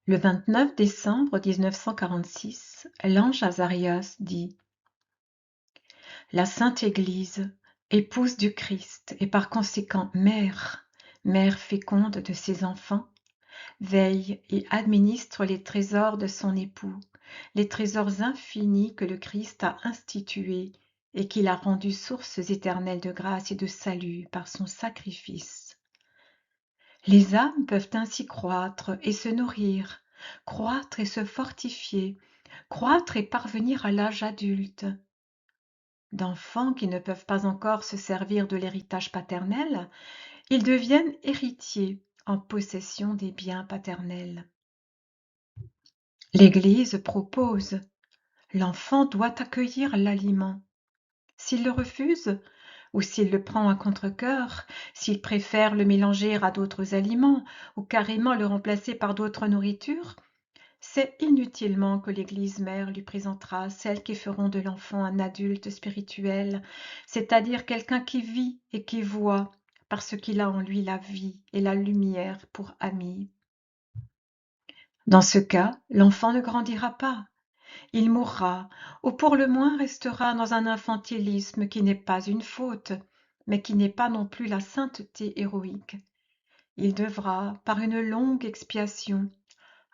Le 29 décembre 1946, l'ange Azarias dit: La Sainte Église, épouse du Christ et par conséquent mère féconde de ses enfants, veille et administre les trésors de son époux, les trésors infinis que le Christ a institués et qu'il a rendus sources éternelles de grâce et de salut par son sacrifice. Les âmes peuvent ainsi croître et se nourrir, croître et se fortifier, croître et parvenir à l'âge adulte. D'enfants qui ne peuvent pas encore se servir de l'héritage paternel, ils deviennent héritiers en possession des biens paternels. L'Église propose, l'enfant doit accueillir l'aliment. S'il le refuse, ou s'il le prend à contre-cœur, s'il préfère le mélanger à d'autres aliments, ou carrément le remplacer par d'autres nourritures, c'est inutilement que l'Église mère lui présentera celles qui feront de l'enfant un adulte spirituel, c'est-à-dire quelqu'un qui vit et qui voit, parce qu'il a en lui la vie et la lumière pour amis. Dans ce cas, l'enfant ne grandira pas, il mourra, ou pour le moins restera dans un infantilisme qui n'est pas une faute, mais qui n'est pas non plus la sainteté héroïque. Il devra, par une longue expiation,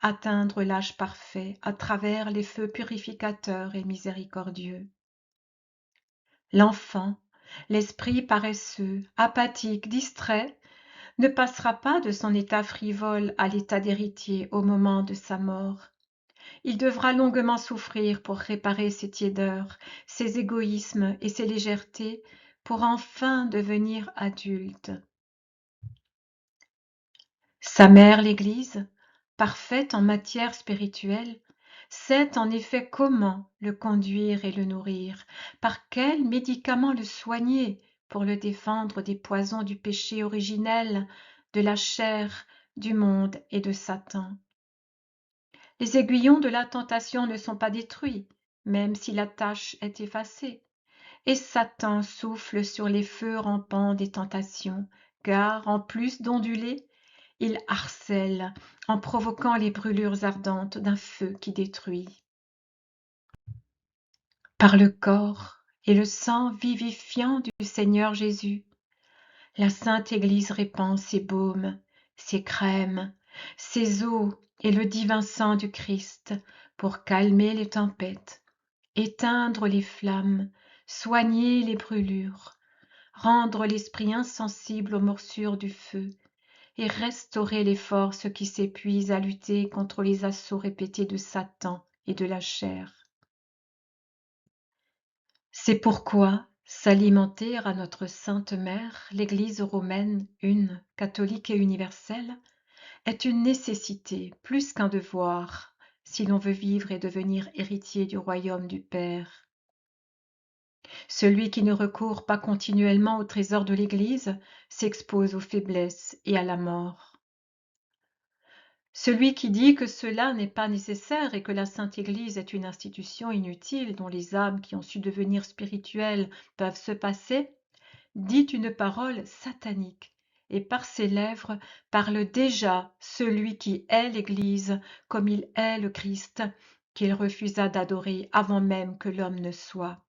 atteindre l'âge parfait à travers les feux purificateurs et miséricordieux. L'enfant, l'esprit paresseux, apathique, distrait, ne passera pas de son état frivole à l'état d'héritier au moment de sa mort. Il devra longuement souffrir pour réparer ses tiédeurs, ses égoïsmes et ses légèretés, pour enfin devenir adulte. Sa mère, l'Église, parfaite en matière spirituelle, sait en effet comment le conduire et le nourrir, par quels médicaments le soigner pour le défendre des poisons du péché originel, de la chair, du monde et de Satan. Les aiguillons de la tentation ne sont pas détruits, même si la tache est effacée, et Satan souffle sur les feux rampants des tentations, car, en plus d'onduler, il harcèle en provoquant les brûlures ardentes d'un feu qui détruit. Par le corps et le sang vivifiant du Seigneur Jésus, la Sainte Église répand ses baumes, ses crèmes, ses eaux et le divin sang du Christ pour calmer les tempêtes, éteindre les flammes, soigner les brûlures, rendre l'esprit insensible aux morsures du feu et restaurer les forces qui s'épuisent à lutter contre les assauts répétés de Satan et de la chair. C'est pourquoi s'alimenter à notre Sainte Mère, l'Église romaine, une, catholique et universelle, est une nécessité plus qu'un devoir si l'on veut vivre et devenir héritier du royaume du Père. Celui qui ne recourt pas continuellement au trésor de l'Église s'expose aux faiblesses et à la mort. Celui qui dit que cela n'est pas nécessaire et que la Sainte Église est une institution inutile dont les âmes qui ont su devenir spirituelles peuvent se passer, dit une parole satanique et par ses lèvres parle déjà celui qui est l'Église comme il est le Christ, qu'il refusa d'adorer avant même que l'homme ne soit.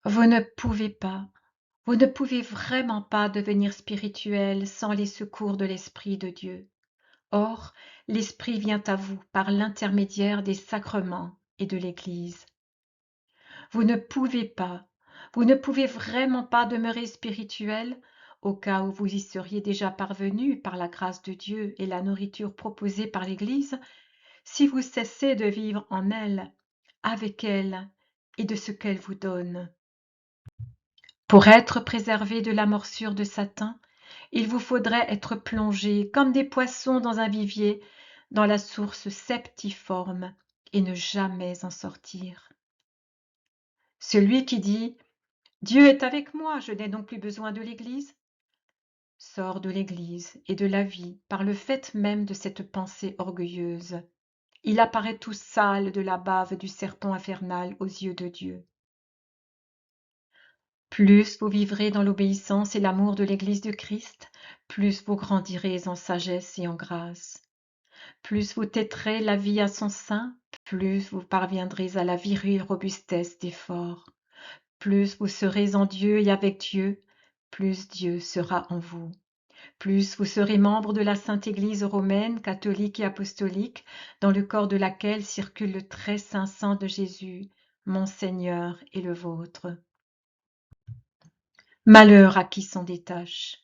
Vous ne pouvez pas, vous ne pouvez vraiment pas devenir spirituel sans les secours de l'Esprit de Dieu. Or, l'Esprit vient à vous par l'intermédiaire des sacrements et de l'Église. Vous ne pouvez vraiment pas demeurer spirituel, au cas où vous y seriez déjà parvenu par la grâce de Dieu et la nourriture proposée par l'Église, si vous cessez de vivre en elle, avec elle et de ce qu'elle vous donne. Pour être préservé de la morsure de Satan, il vous faudrait être plongé comme des poissons dans un vivier, dans la source septiforme, et ne jamais en sortir. Celui qui dit « Dieu est avec moi, je n'ai donc plus besoin de l'Église » sort de l'Église et de la vie par le fait même de cette pensée orgueilleuse. Il apparaît tout sale de la bave du serpent infernal aux yeux de Dieu. Plus vous vivrez dans l'obéissance et l'amour de l'Église du Christ, plus vous grandirez en sagesse et en grâce. Plus vous têterez la vie à son sein, plus vous parviendrez à la virile robustesse des forts. Plus vous serez en Dieu et avec Dieu, plus Dieu sera en vous. Plus vous serez membre de la Sainte Église romaine, catholique et apostolique, dans le corps de laquelle circule le très saint sang de Jésus, mon Seigneur et le vôtre. Malheur à qui s'en détache.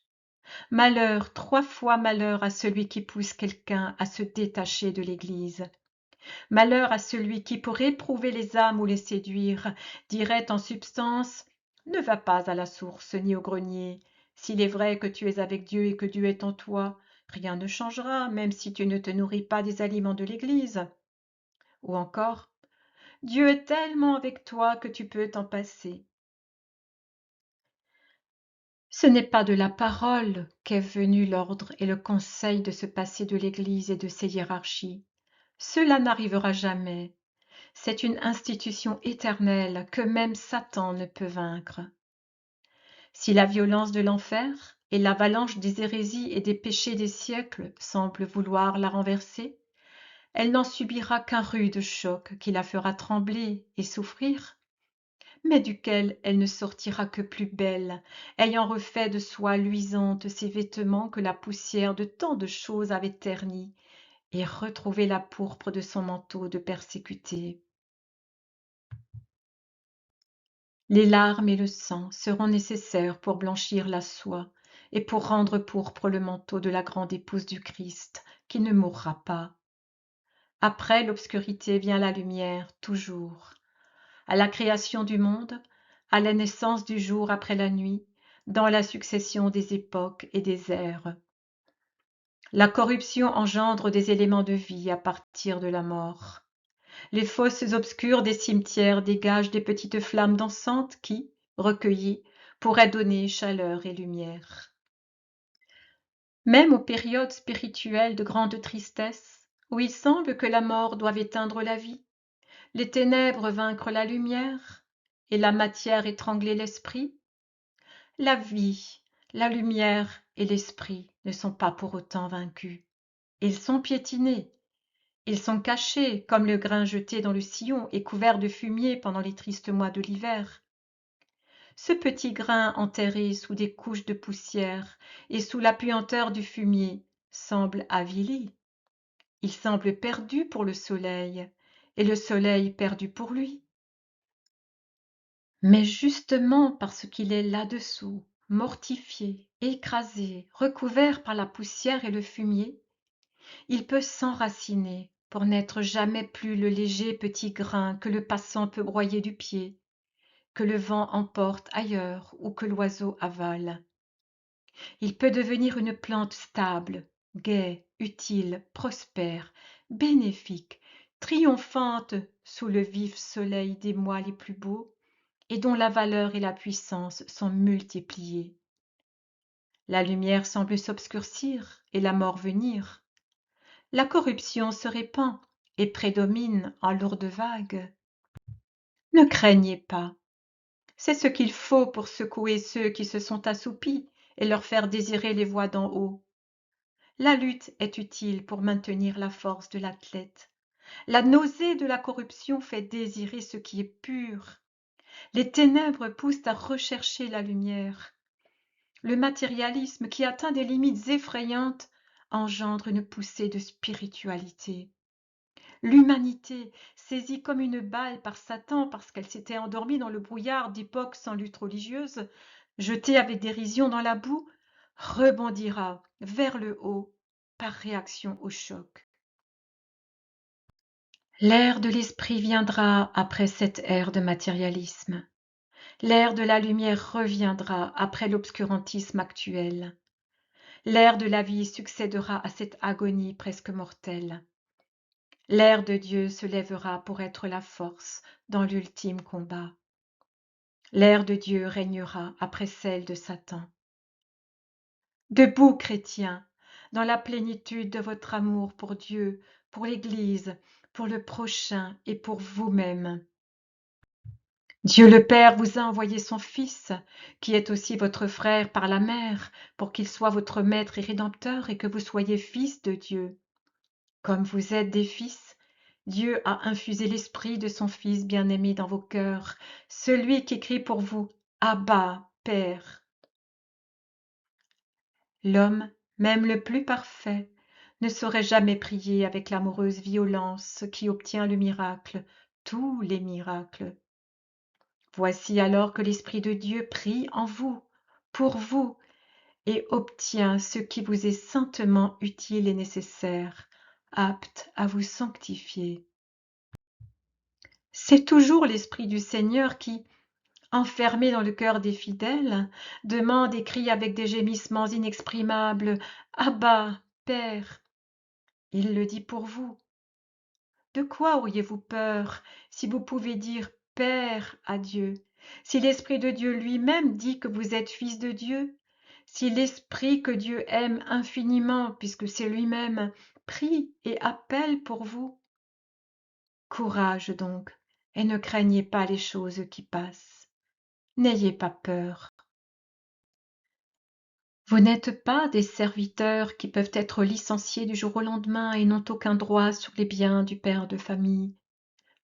Malheur, 3 fois malheur à celui qui pousse quelqu'un à se détacher de l'Église. Malheur à celui qui, pour éprouver les âmes ou les séduire, dirait en substance: ne va pas à la source ni au grenier. S'il est vrai que tu es avec Dieu et que Dieu est en toi, rien ne changera, même si tu ne te nourris pas des aliments de l'Église. Ou encore: Dieu est tellement avec toi que tu peux t'en passer. Ce n'est pas de la parole qu'est venu l'ordre et le conseil de se passer de l'Église et de ses hiérarchies. Cela n'arrivera jamais. C'est une institution éternelle que même Satan ne peut vaincre. Si la violence de l'enfer et l'avalanche des hérésies et des péchés des siècles semblent vouloir la renverser, elle n'en subira qu'un rude choc qui la fera trembler et souffrir, mais duquel elle ne sortira que plus belle, ayant refait de soie luisante ces vêtements que la poussière de tant de choses avait ternis, et retrouvé la pourpre de son manteau de persécuté. Les larmes et le sang seront nécessaires pour blanchir la soie et pour rendre pourpre le manteau de la grande épouse du Christ, qui ne mourra pas. Après l'obscurité vient la lumière, toujours. À la création du monde, à la naissance du jour après la nuit, dans la succession des époques et des ères. La corruption engendre des éléments de vie à partir de la mort. Les fosses obscures des cimetières dégagent des petites flammes dansantes qui, recueillies, pourraient donner chaleur et lumière. Même aux périodes spirituelles de grande tristesse, où il semble que la mort doive éteindre la vie, les ténèbres vaincre la lumière, et la matière étrangler l'esprit, la vie, la lumière et l'esprit ne sont pas pour autant vaincus. Ils sont piétinés. Ils sont cachés, comme le grain jeté dans le sillon et couvert de fumier pendant les tristes mois de l'hiver. Ce petit grain enterré sous des couches de poussière et sous la puanteur du fumier semble avili. Il semble perdu pour le soleil, et le soleil perdu pour lui. Mais justement parce qu'il est là-dessous, mortifié, écrasé, recouvert par la poussière et le fumier, il peut s'enraciner pour n'être jamais plus le léger petit grain que le passant peut broyer du pied, que le vent emporte ailleurs ou que l'oiseau avale. Il peut devenir une plante stable, gaie, utile, prospère, bénéfique, triomphante sous le vif soleil des mois les plus beaux, et dont la valeur et la puissance sont multipliées. La lumière semble s'obscurcir et la mort venir. La corruption se répand et prédomine en lourdes vagues. Ne craignez pas, c'est ce qu'il faut pour secouer ceux qui se sont assoupis et leur faire désirer les voies d'en haut. La lutte est utile pour maintenir la force de l'athlète. La nausée de la corruption fait désirer ce qui est pur. Les ténèbres poussent à rechercher la lumière. Le matérialisme, qui atteint des limites effrayantes, engendre une poussée de spiritualité. L'humanité, saisie comme une balle par Satan parce qu'elle s'était endormie dans le brouillard d'époques sans lutte religieuse, jetée avec dérision dans la boue, rebondira vers le haut par réaction au choc. L'ère de l'esprit viendra après cette ère de matérialisme. L'ère de la lumière reviendra après l'obscurantisme actuel. L'ère de la vie succédera à cette agonie presque mortelle. L'ère de Dieu se lèvera pour être la force dans l'ultime combat. L'ère de Dieu régnera après celle de Satan. Debout, chrétiens, dans la plénitude de votre amour pour Dieu, pour l'Église, pour le prochain et pour vous-même. Dieu le Père vous a envoyé son Fils, qui est aussi votre frère par la mère, pour qu'il soit votre Maître et Rédempteur et que vous soyez fils de Dieu. Comme vous êtes des fils, Dieu a infusé l'esprit de son Fils bien-aimé dans vos cœurs, celui qui crie pour vous, Abba, Père. L'homme, même le plus parfait, ne saurait jamais prier avec l'amoureuse violence qui obtient le miracle, tous les miracles. Voici alors que l'Esprit de Dieu prie en vous, pour vous, et obtient ce qui vous est saintement utile et nécessaire, apte à vous sanctifier. C'est toujours l'Esprit du Seigneur qui, enfermé dans le cœur des fidèles, demande et crie avec des gémissements inexprimables, Abba, Père. Il le dit pour vous. De quoi auriez-vous peur si vous pouvez dire Père à Dieu, si l'Esprit de Dieu lui-même dit que vous êtes fils de Dieu, si l'Esprit que Dieu aime infiniment, puisque c'est lui-même, prie et appelle pour vous? Courage donc, et ne craignez pas les choses qui passent. N'ayez pas peur. Vous n'êtes pas des serviteurs qui peuvent être licenciés du jour au lendemain et n'ont aucun droit sur les biens du père de famille.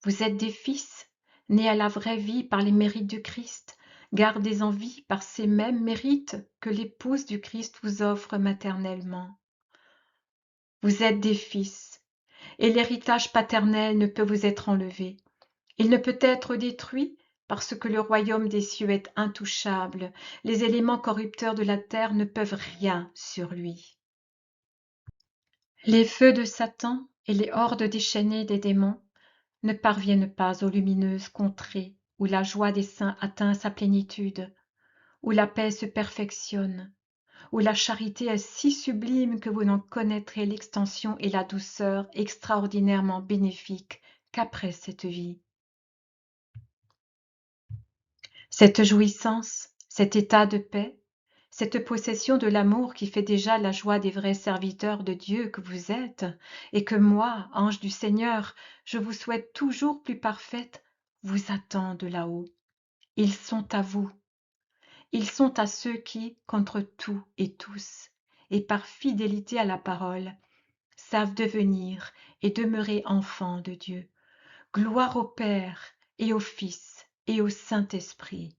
Vous êtes des fils, nés à la vraie vie par les mérites du Christ, gardés en vie par ces mêmes mérites que l'épouse du Christ vous offre maternellement. Vous êtes des fils, et l'héritage paternel ne peut vous être enlevé. Il ne peut être détruit parce que le royaume des cieux est intouchable. Les éléments corrupteurs de la terre ne peuvent rien sur lui. Les feux de Satan et les hordes déchaînées des démons ne parviennent pas aux lumineuses contrées où la joie des saints atteint sa plénitude, où la paix se perfectionne, où la charité est si sublime que vous n'en connaîtrez l'extension et la douceur extraordinairement bénéfiques qu'après cette vie. Cette jouissance, cet état de paix, cette possession de l'amour qui fait déjà la joie des vrais serviteurs de Dieu que vous êtes, et que moi, ange du Seigneur, je vous souhaite toujours plus parfaite, vous attend de là-haut. Ils sont à vous. Ils sont à ceux qui, contre tout et tous, et par fidélité à la parole, savent devenir et demeurer enfants de Dieu. Gloire au Père et au Fils et au Saint-Esprit,